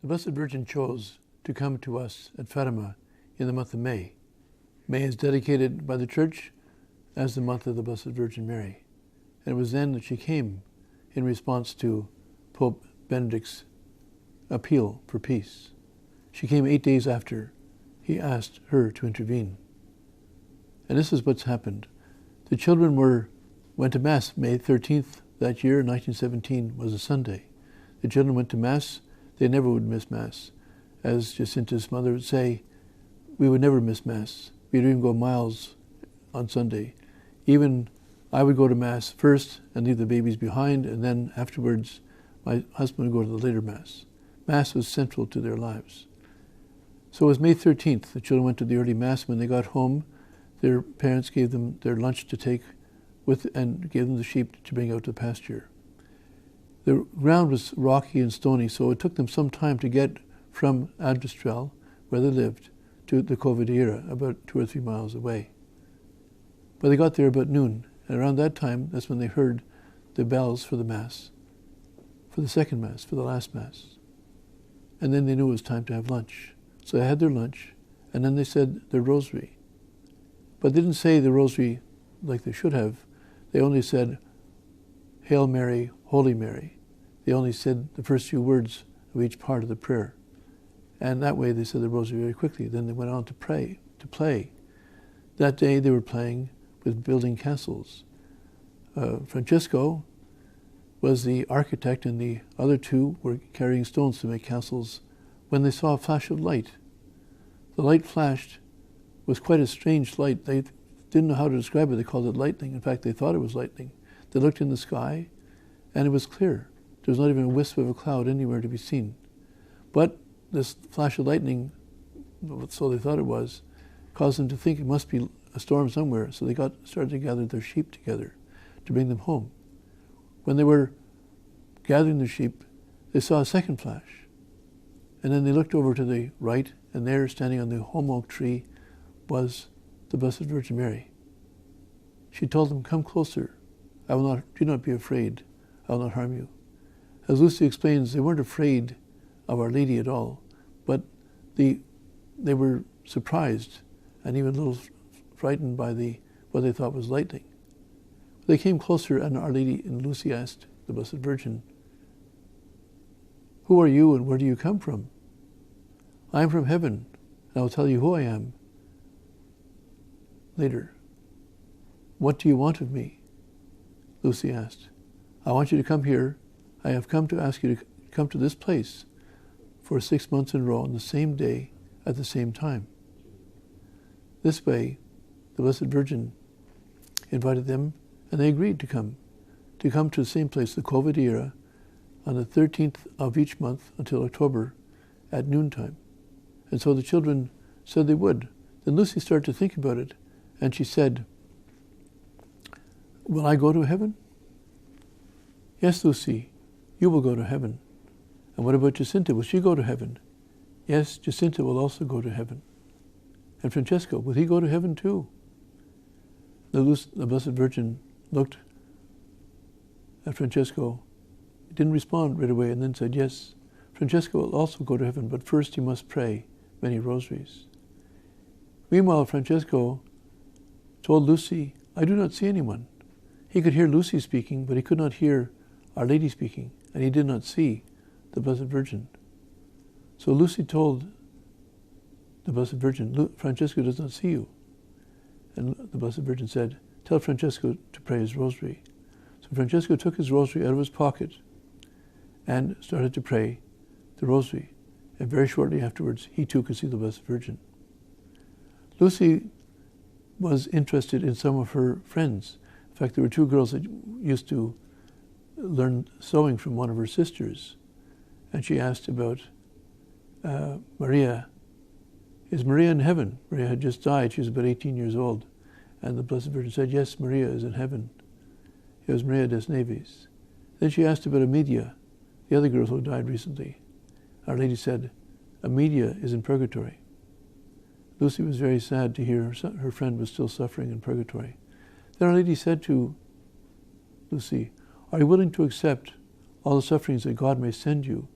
The Blessed Virgin chose to come to us at Fatima in the month of May. May is dedicated by the Church as the month of the Blessed Virgin Mary. And it was then that she came in response to Pope Benedict's appeal for peace. She came 8 days after he asked her to intervene. And this is what's happened. The children went to Mass May 13th that year, 1917, was a Sunday. The children went to Mass. They never would miss Mass. As Jacinta's mother would say, we would never miss Mass. We'd even go miles on Sunday. Even I would go to Mass first and leave the babies behind, and then afterwards my husband would go to the later Mass. Mass was central to their lives. So it was May 13th. The children went to the early Mass. When they got home, their parents gave them their lunch to take and gave them the sheep to bring out to the pasture. The ground was rocky and stony, so it took them some time to get from Advestrel, where they lived, to the Covidera, about 2 or 3 miles away. But they got there about noon, and around that time, that's when they heard the bells for the Mass, for the second Mass, for the last Mass. And then they knew it was time to have lunch. So they had their lunch, and then they said their rosary. But they didn't say the rosary like they should have. They only said, Hail Mary, Holy Mary. They only said the first few words of each part of the prayer. And that way they said the rosary very quickly. Then they went on to play. That day they were playing with building castles. Francesco was the architect, and the other two were carrying stones to make castles when they saw a flash of light. The light flashed. It was quite a strange light. They didn't know how to describe it. They called it lightning. In fact, they thought it was lightning. They looked in the sky, and it was clear. There was not even a wisp of a cloud anywhere to be seen. But this flash of lightning, so they thought it was, caused them to think it must be a storm somewhere. So they started to gather their sheep together to bring them home. When they were gathering the sheep, they saw a second flash. And then they looked over to the right, and there, standing on the holm oak tree, was the Blessed Virgin Mary. She told them, come closer. Do not be afraid. I will not harm you. As Lucia explains, they weren't afraid of Our Lady at all, but they were surprised and even a little frightened by what they thought was lightning. They came closer, and Our Lady and Lucia asked the Blessed Virgin, who are you and where do you come from? I am from heaven, and I will tell you who I am later. What do you want of me? Lucy asked. I want you to come here. I have come to ask you to come to this place for 6 months in a row on the same day at the same time. This way, the Blessed Virgin invited them, and they agreed to come to the same place, the Covidera, on the 13th of each month until October at noontime. And so the children said they would. Then Lucy started to think about it, and she said, will I go to heaven? Yes, Lucy, you will go to heaven. And what about Jacinta? Will she go to heaven? Yes, Jacinta will also go to heaven. And Francesco, will he go to heaven too? The Blessed Virgin looked at Francesco, didn't respond right away, and then said, yes, Francesco will also go to heaven, but first he must pray many rosaries. Meanwhile, Francesco told Lucy, I do not see anyone. He could hear Lucy speaking, but he could not hear Our Lady speaking, and he did not see the Blessed Virgin. So Lucy told the Blessed Virgin, Francesco does not see you. And the Blessed Virgin said, tell Francesco to pray his rosary. So Francesco took his rosary out of his pocket and started to pray the rosary. And very shortly afterwards, he too could see the Blessed Virgin. Lucy was interested in some of her friends. In fact, there were 2 girls that used to learn sewing from one of her sisters. And she asked about Maria. Is Maria in heaven? Maria had just died. She was about 18 years old. And the Blessed Virgin said, yes, Maria is in heaven. It was Maria des Neves. Then she asked about Amelia, the other girl who died recently. Our Lady said, Amelia is in purgatory. Lucy was very sad to hear her friend was still suffering in purgatory. Then Our Lady said to Lucy, are you willing to accept all the sufferings that God may send you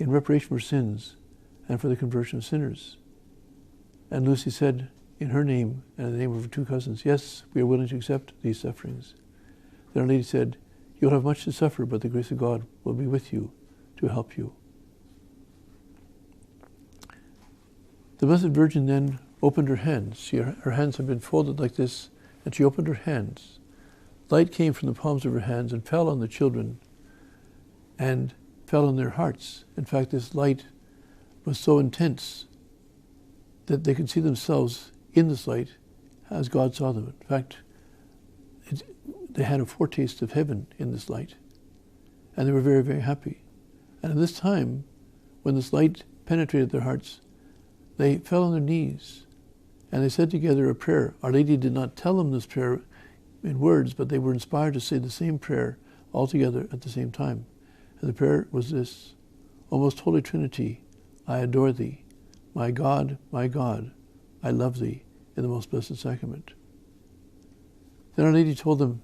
in reparation for sins and for the conversion of sinners. And Lucy said, in her name and in the name of her two cousins, yes, we are willing to accept these sufferings. Then Our Lady said, you'll have much to suffer, but the grace of God will be with you to help you. The Blessed Virgin then opened her hands. Her hands had been folded like this, and she opened her hands. Light came from the palms of her hands and fell on the children and fell on their hearts. In fact, this light was so intense that they could see themselves in this light as God saw them. In fact, they had a foretaste of heaven in this light, and they were very, very happy. And at this time, when this light penetrated their hearts, they fell on their knees, and they said together a prayer. Our Lady did not tell them this prayer in words, but they were inspired to say the same prayer all together at the same time. And the prayer was this: O most Holy Trinity, I adore Thee. My God, I love Thee in the most blessed sacrament. Then Our Lady told them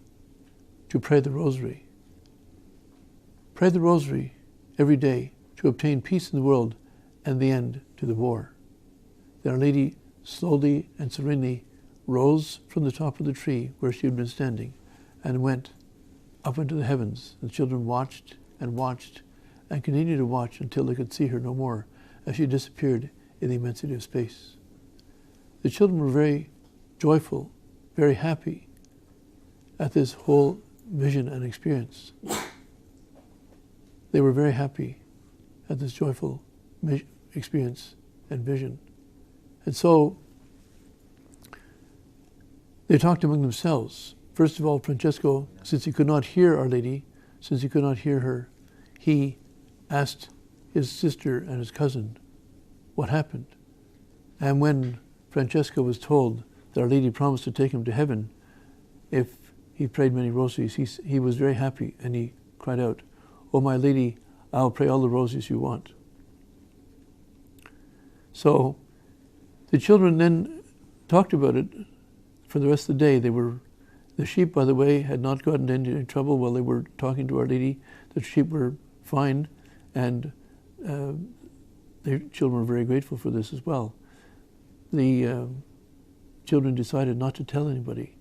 to pray the Rosary. Pray the Rosary every day to obtain peace in the world and the end to the war. Then Our Lady slowly and serenely rose from the top of the tree where she had been standing and went up into the heavens. The children watched and watched and continued to watch until they could see her no more as she disappeared in the immensity of space. The children were very joyful, very happy at this whole vision and experience. They were very happy at this joyful experience and vision. And so they talked among themselves. First of all, Francesco, since he could not hear Our Lady, since he could not hear her, he asked his sister and his cousin what happened. And when Francesco was told that Our Lady promised to take him to heaven if he prayed many rosaries, he was very happy, and he cried out, "Oh, my Lady, I'll pray all the rosaries you want." So the children then talked about it for the rest of the day. The sheep, by the way, had not gotten into any trouble while they were talking to Our Lady. The sheep were fine, and the children were very grateful for this as well. The children decided not to tell anybody.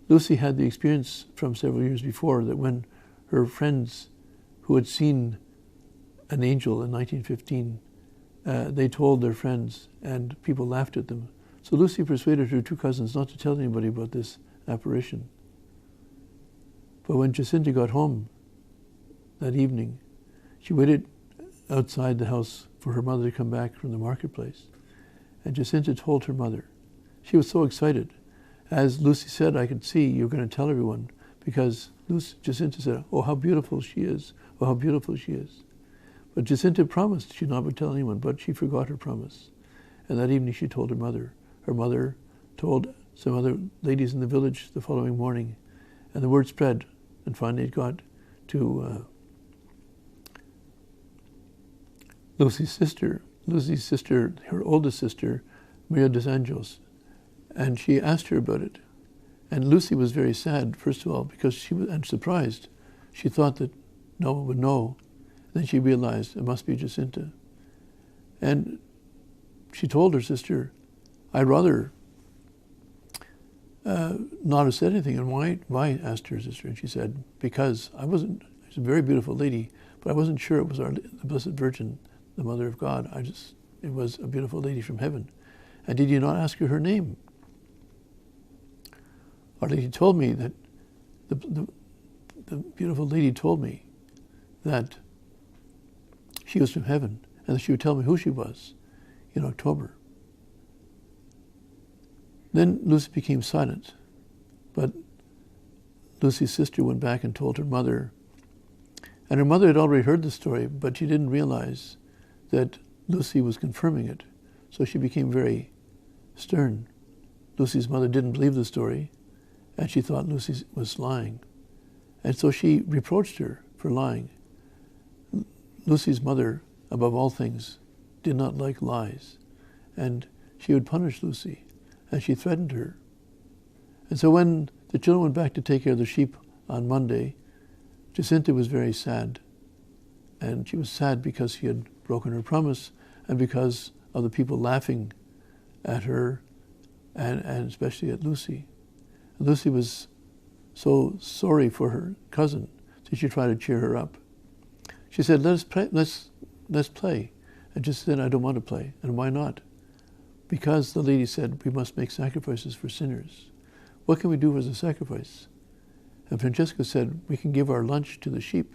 Lucy had the experience from several years before that when her friends who had seen an angel in 1915, they told their friends, and people laughed at them. So Lucy persuaded her two cousins not to tell anybody about this apparition. But when Giacinta got home that evening, she waited outside the house for her mother to come back from the marketplace. And Giacinta told her mother. She was so excited. As Lucy said, I could see you're going to tell everyone, because Giacinta said, "Oh, how beautiful she is. Oh, how beautiful she is." But Giacinta promised she not would tell anyone, but she forgot her promise. And that evening she told her mother. Her mother told some other ladies in the village the following morning, and the word spread, and finally it got to Lucy's sister, her oldest sister, Maria dos Anjos, and she asked her about it. And Lucy was very sad, first of all, because she was, and surprised. She thought that no one would know. Then she realized it must be Giacinta. And she told her sister, I'd rather not have said anything. And why? Asked her sister. And she said, because she's a very beautiful lady, but I wasn't sure it was the Blessed Virgin, the Mother of God. It was a beautiful lady from heaven. And did you not ask her name? Our Lady told me that, the beautiful lady told me that she was from heaven, and that she would tell me who she was in October. Then Lucy became silent, but Lucy's sister went back and told her mother, and her mother had already heard the story, but she didn't realize that Lucy was confirming it, so she became very stern. Lucy's mother didn't believe the story, and she thought Lucy was lying, and so she reproached her for lying. Lucy's mother, above all things, did not like lies, and she would punish Lucy, and she threatened her. And so when the children went back to take care of the sheep on Monday, Giacinta was very sad, and she was sad because she had broken her promise, and because of the people laughing at her, and especially at Lucy. And Lucy was so sorry for her cousin that she tried to cheer her up. She said, let's play. And she said, I don't want to play. And why not? Because the lady said, we must make sacrifices for sinners. What can we do as a sacrifice? And Francesco said, we can give our lunch to the sheep.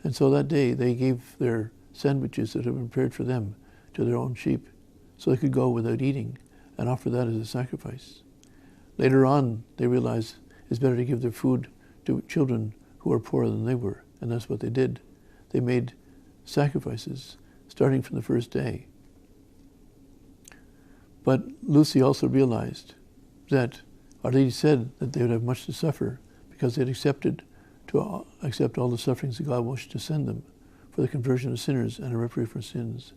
And so that day they gave their sandwiches that had been prepared for them to their own sheep, so they could go without eating and offer that as a sacrifice. Later on, they realized it's better to give their food to children who are poorer than they were, and that's what they did. They made sacrifices starting from the first day. But Lucy also realized that Our Lady said that they would have much to suffer because they had accepted to accept all the sufferings that God wished to send them for the conversion of sinners and a reparation for sins,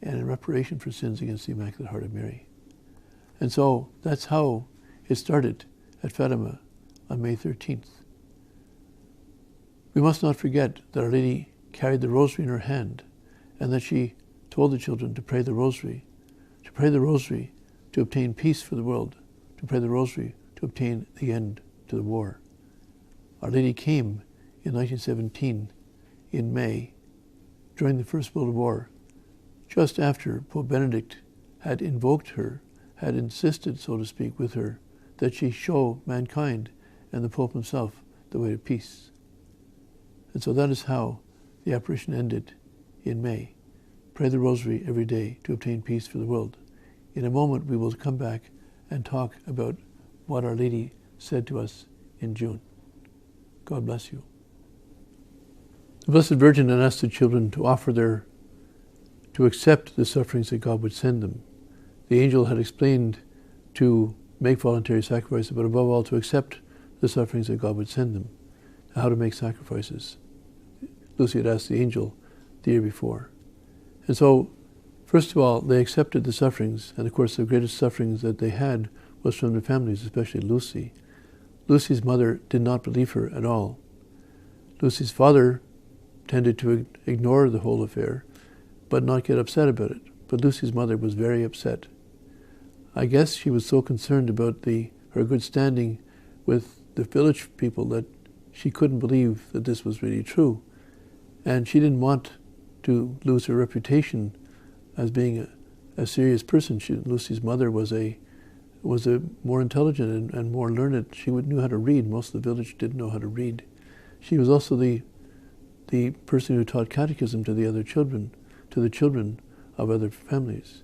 and a reparation for sins against the Immaculate Heart of Mary. And so that's how it started at Fatima on May 13th. We must not forget that Our Lady carried the rosary in her hand, and that she told the children to pray the rosary to obtain peace for the world, to pray the rosary to obtain the end to the war. Our Lady came in 1917 in May, during the First World War, just after Pope Benedict had invoked her, had insisted, so to speak, with her, that she show mankind and the Pope himself the way to peace. And so that is how the apparition ended in May. Pray the rosary every day to obtain peace for the world. In a moment we will come back and talk about what Our Lady said to us in June. God bless you. The Blessed Virgin had asked the children to accept the sufferings that God would send them. The angel had explained to make voluntary sacrifices, but above all to accept the sufferings that God would send them, how to make sacrifices. Lucy had asked the angel the year before. And so, first of all, they accepted the sufferings, and of course the greatest sufferings that they had was from their families, especially Lucy. Lucy's mother did not believe her at all. Lucy's father tended to ignore the whole affair, but not get upset about it. But Lucy's mother was very upset. I guess she was so concerned about her good standing with the village people that she couldn't believe that this was really true. And she didn't want to lose her reputation as being a serious person. Lucy's mother was a more intelligent and more learned. She knew how to read. Most of the village didn't know how to read. She was also the person who taught catechism to the children of other families.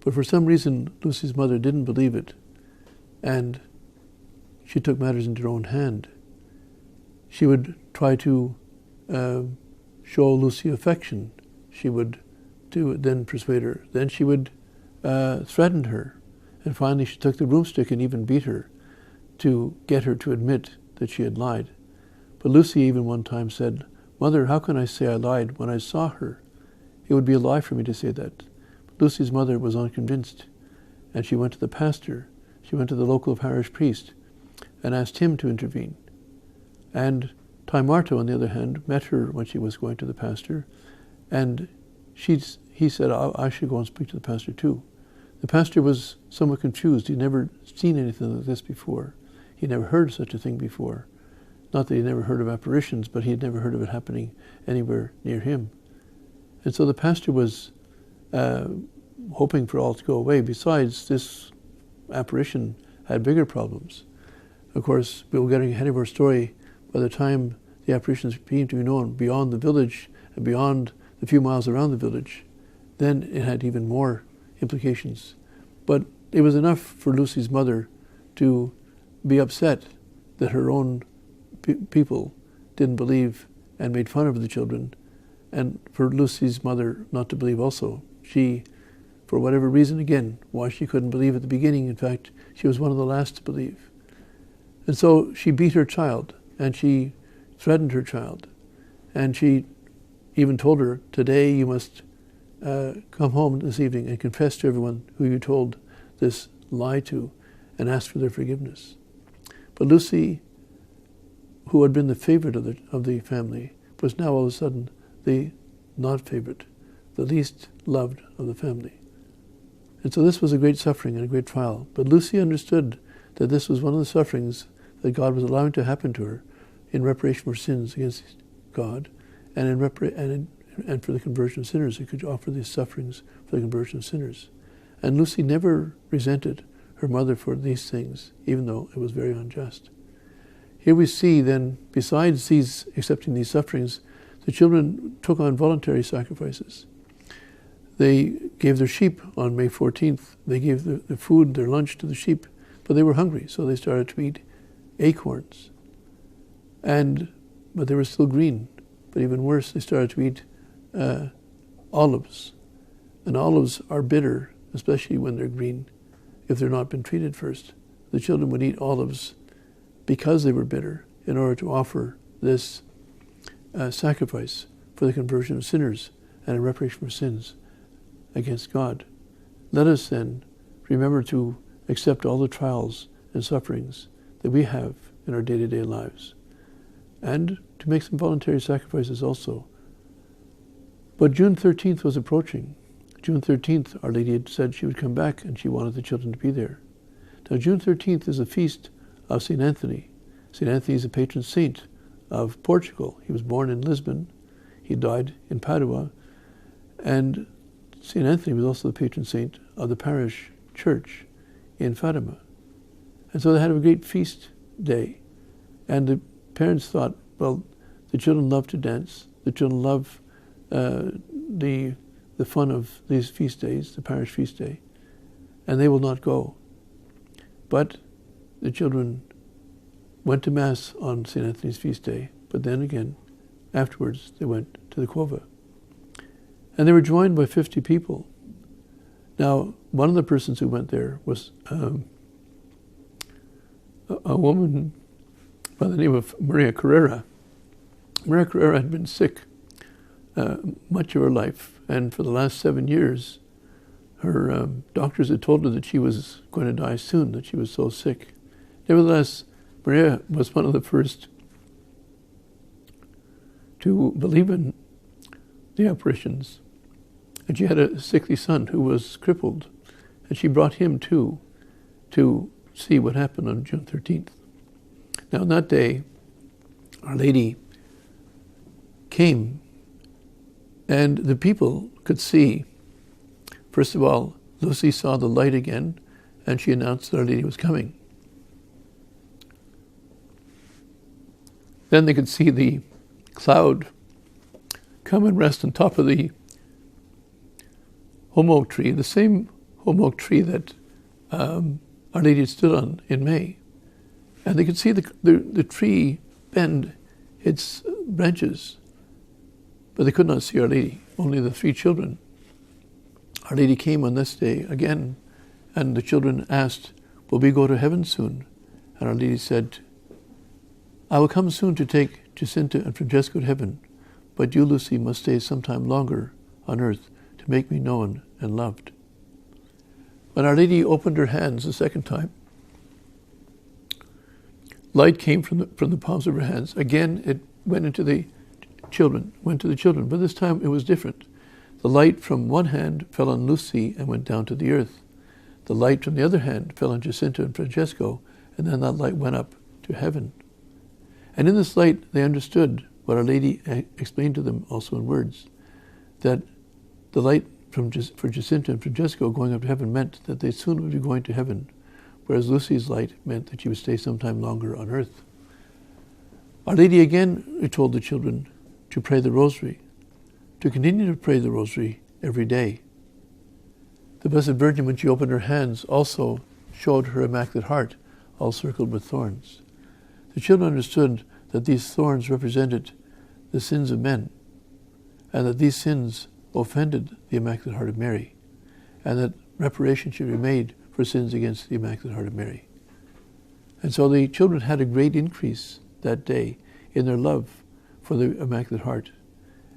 But for some reason, Lucy's mother didn't believe it, and she took matters into her own hand. She would try to show Lucy affection. She would then persuade her. Then she would threaten her. And finally she took the broomstick and even beat her to get her to admit that she had lied. But Lucy even one time said, "Mother, how can I say I lied when I saw her? It would be a lie for me to say that." But Lucy's mother was unconvinced, and she went to the pastor. She went to the local parish priest and asked him to intervene. And Ty Marto, on the other hand, met her when she was going to the pastor, and he said, I should go and speak to the pastor too. The pastor was somewhat confused. He'd never seen anything like this before. He'd never heard such a thing before. Not that he'd never heard of apparitions, but he had never heard of it happening anywhere near him. And so the pastor was hoping for all to go away. Besides, this apparition had bigger problems. Of course, we were getting ahead of our story. By the time the apparitions came to be known beyond the village and beyond the few miles around the village, then it had even more implications. But it was enough for Lucy's mother to be upset that her own people didn't believe and made fun of the children, and for Lucy's mother not to believe also. She, for whatever reason, again, why she couldn't believe at the beginning, in fact, she was one of the last to believe. And so she beat her child, and she threatened her child, and she even told her, "Today you must come home this evening and confess to everyone who you told this lie to and ask for their forgiveness." But Lucy, who had been the favorite of the family, was now all of a sudden the not favorite, the least loved of the family. And so this was a great suffering and a great trial. But Lucy understood that this was one of the sufferings that God was allowing to happen to her in reparation for sins against God, and and for the conversion of sinners. He could offer these sufferings for the conversion of sinners. And Lucy never resented her mother for these things, even though it was very unjust. Here we see then, besides accepting these sufferings, the children took on voluntary sacrifices. They gave their sheep on May 14th. They gave their food, their lunch to the sheep, but they were hungry, so they started to eat acorns. But they were still green. But even worse, they started to eat olives. And olives are bitter, especially when they're green, if they're not been treated first. The children would eat olives because they were bitter in order to offer this sacrifice for the conversion of sinners and a reparation for sins against God. Let us then remember to accept all the trials and sufferings that we have in our day-to-day lives, and to make some voluntary sacrifices also. But June 13th was approaching. June 13th, Our Lady had said she would come back and she wanted the children to be there. Now June 13th is the feast of St. Anthony. St. Anthony is the patron saint of Portugal. He was born in Lisbon. He died in Padua. And St. Anthony was also the patron saint of the parish church in Fatima. And so they had a great feast day. And the parents thought, well, the children love to dance. The children love the fun of these feast days, the parish feast day, and they will not go. But the children went to Mass on St. Anthony's feast day, but then again, afterwards, they went to the Cova. And they were joined by 50 people. Now, one of the persons who went there was a woman by the name of Maria Carrera. Maria Carrera had been sick much of her life, and for the last 7 years, her doctors had told her that she was going to die soon, that she was so sick. Nevertheless, Maria was one of the first to believe in the apparitions. And she had a sickly son who was crippled, and she brought him too to see what happened on June 13th. Now, on that day, Our Lady came, and the people could see. First of all, Lucy saw the light again, and she announced that Our Lady was coming. Then they could see the cloud come and rest on top of the holm oak tree, the same holm oak tree that Our Lady had stood on in May. And they could see the tree bend its branches, but they could not see Our Lady, only the 3 children. Our Lady came on this day again, and the children asked, will we go to heaven soon? And Our Lady said, I will come soon to take Giacinta and Francesco to heaven, but you, Lucy, must stay some time longer on earth to make me known and loved. When Our Lady opened her hands the second time, light came from the palms of her hands. Again, it went to the children, but this time it was different. The light from one hand fell on Lucy and went down to the earth. The light from the other hand fell on Giacinta and Francesco, and then that light went up to heaven. And in this light, they understood what Our Lady explained to them also in words, that the light for Giacinta and Francesco going up to heaven meant that they soon would be going to heaven, whereas Lucy's light meant that she would stay some time longer on earth. Our Lady again told the children to pray the rosary, to continue to pray the rosary every day. The Blessed Virgin, when she opened her hands, also showed her Immaculate Heart, all circled with thorns. The children understood that these thorns represented the sins of men, and that these sins offended the Immaculate Heart of Mary, and that reparation should be made for sins against the Immaculate Heart of Mary. And so the children had a great increase that day in their love for the Immaculate Heart.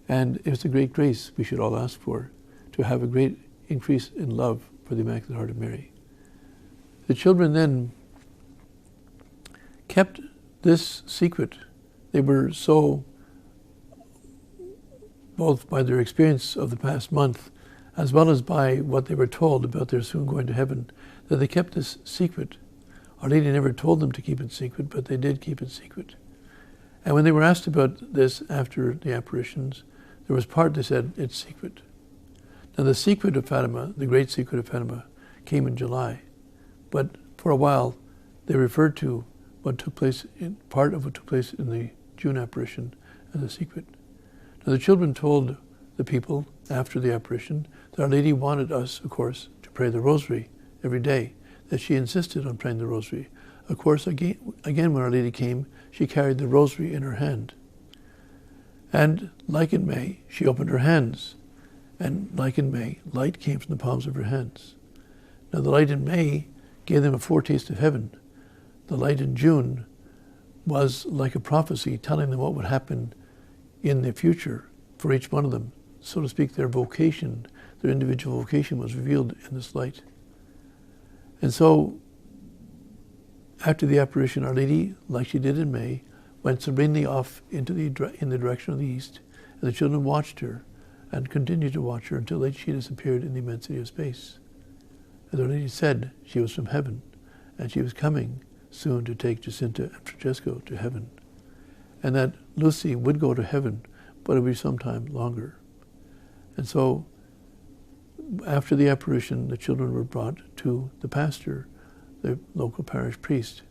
And it's a great grace we should all ask for, to have a great increase in love for the Immaculate Heart of Mary. The children then kept this secret. They were so both by their experience of the past month, as well as by what they were told about their soon going to heaven, that they kept this secret. Our Lady never told them to keep it secret, but they did keep it secret. And when they were asked about this after the apparitions, there was part they said, it's secret. Now the secret of Fatima, the great secret of Fatima, came in July. But for a while, they referred to what took place, part of what took place in the June apparition as a secret. Now the children told the people after the apparition that Our Lady wanted us, of course, to pray the rosary every day, that she insisted on praying the rosary. Of course, again when Our Lady came, she carried the rosary in her hand. And like in May, she opened her hands. And like in May, light came from the palms of her hands. Now the light in May gave them a foretaste of heaven. The light in June was like a prophecy telling them what would happen in the future for each one of them. So to speak, their vocation, their individual vocation was revealed in this light. And so, after the apparition, Our Lady, like she did in May, went serenely off in the direction of the east, and the children watched her and continued to watch her until she disappeared in the immensity of space. As Our Lady said, she was from heaven, and she was coming soon to take Giacinta and Francesco to heaven, and that Lucy would go to heaven, but it would be sometime longer. And so, after the apparition, the children were brought to the pastor, the local parish priest,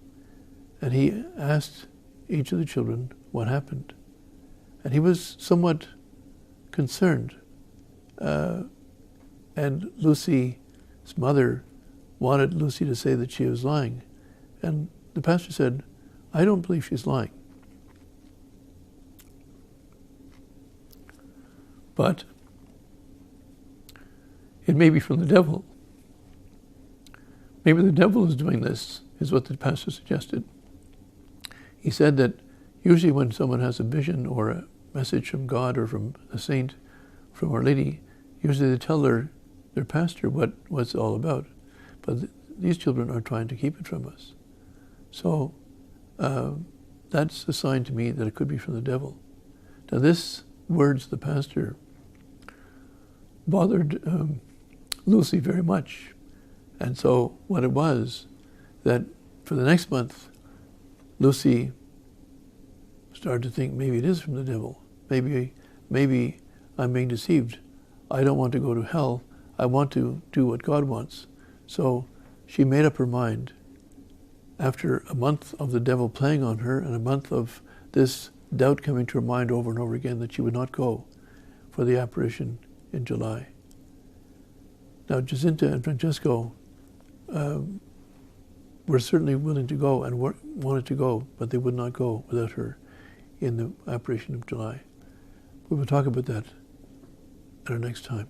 and he asked each of the children what happened. And he was somewhat concerned. And Lucy's mother wanted Lucy to say that she was lying. And the pastor said, I don't believe she's lying. But it may be from the devil. Maybe the devil is doing this, is what the pastor suggested. He said that usually when someone has a vision or a message from God or from a saint, from Our Lady, usually they tell their pastor what it's all about. But these children are trying to keep it from us. So that's a sign to me that it could be from the devil. Now this words of the pastor bothered Lucy very much. And so what it was, that for the next month, Lucy started to think maybe it is from the devil. Maybe I'm being deceived. I don't want to go to hell. I want to do what God wants. So she made up her mind, after a month of the devil playing on her and a month of this doubt coming to her mind over and over again, that she would not go for the apparition in July. Now Giacinta and Francesco were certainly willing to go and wanted to go, but they would not go without her in the apparition of July. We will talk about that at our next time.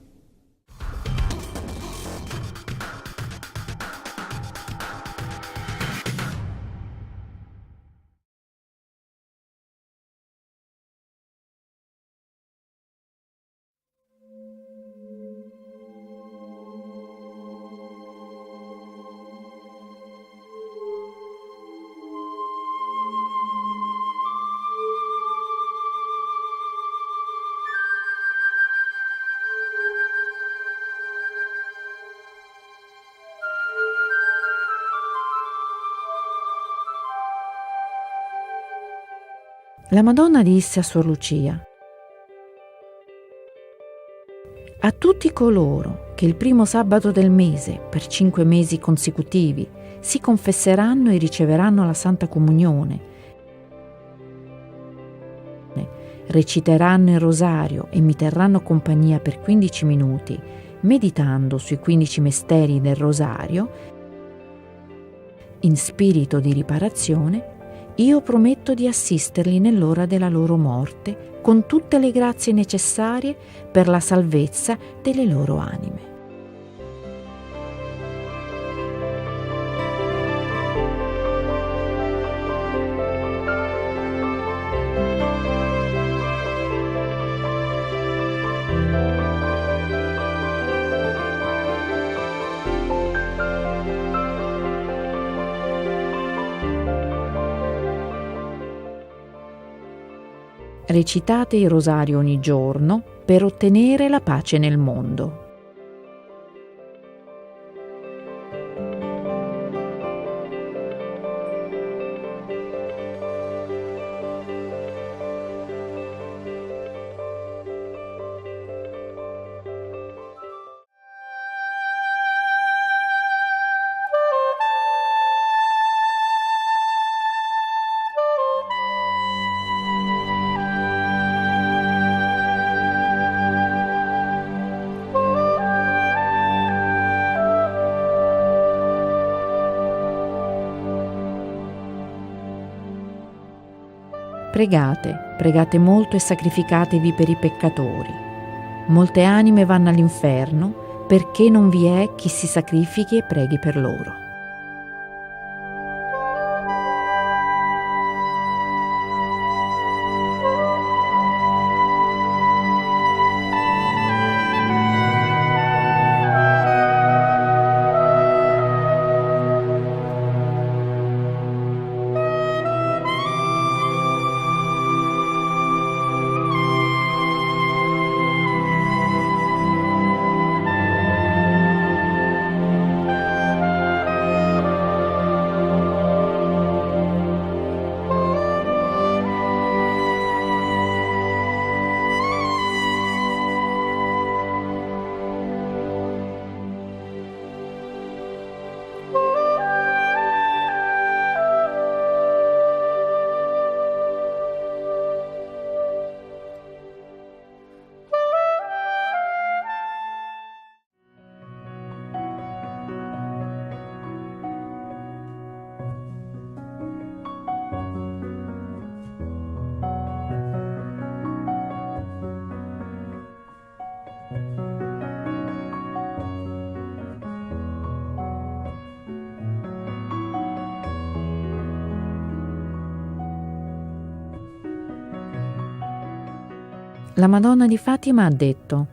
La Madonna disse a Suor Lucia: a tutti coloro che il primo sabato del mese, per 5 mesi consecutivi, si confesseranno e riceveranno la Santa Comunione, reciteranno il rosario e mi terranno compagnia per 15 minuti, meditando sui 15 misteri del rosario, in spirito di riparazione, io prometto di assisterli nell'ora della loro morte con tutte le grazie necessarie per la salvezza delle loro anime. Recitate il rosario ogni giorno per ottenere la pace nel mondo. Pregate, pregate molto e sacrificatevi per i peccatori. Molte anime vanno all'inferno perché non vi è chi si sacrifichi e preghi per loro. La Madonna di Fatima ha detto: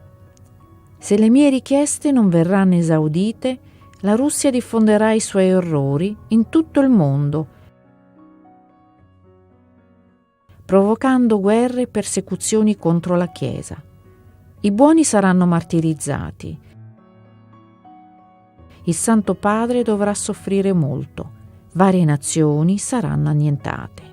«Se le mie richieste non verranno esaudite, la Russia diffonderà i suoi orrori in tutto il mondo, provocando guerre e persecuzioni contro la Chiesa. I buoni saranno martirizzati. Il Santo Padre dovrà soffrire molto. Varie nazioni saranno annientate».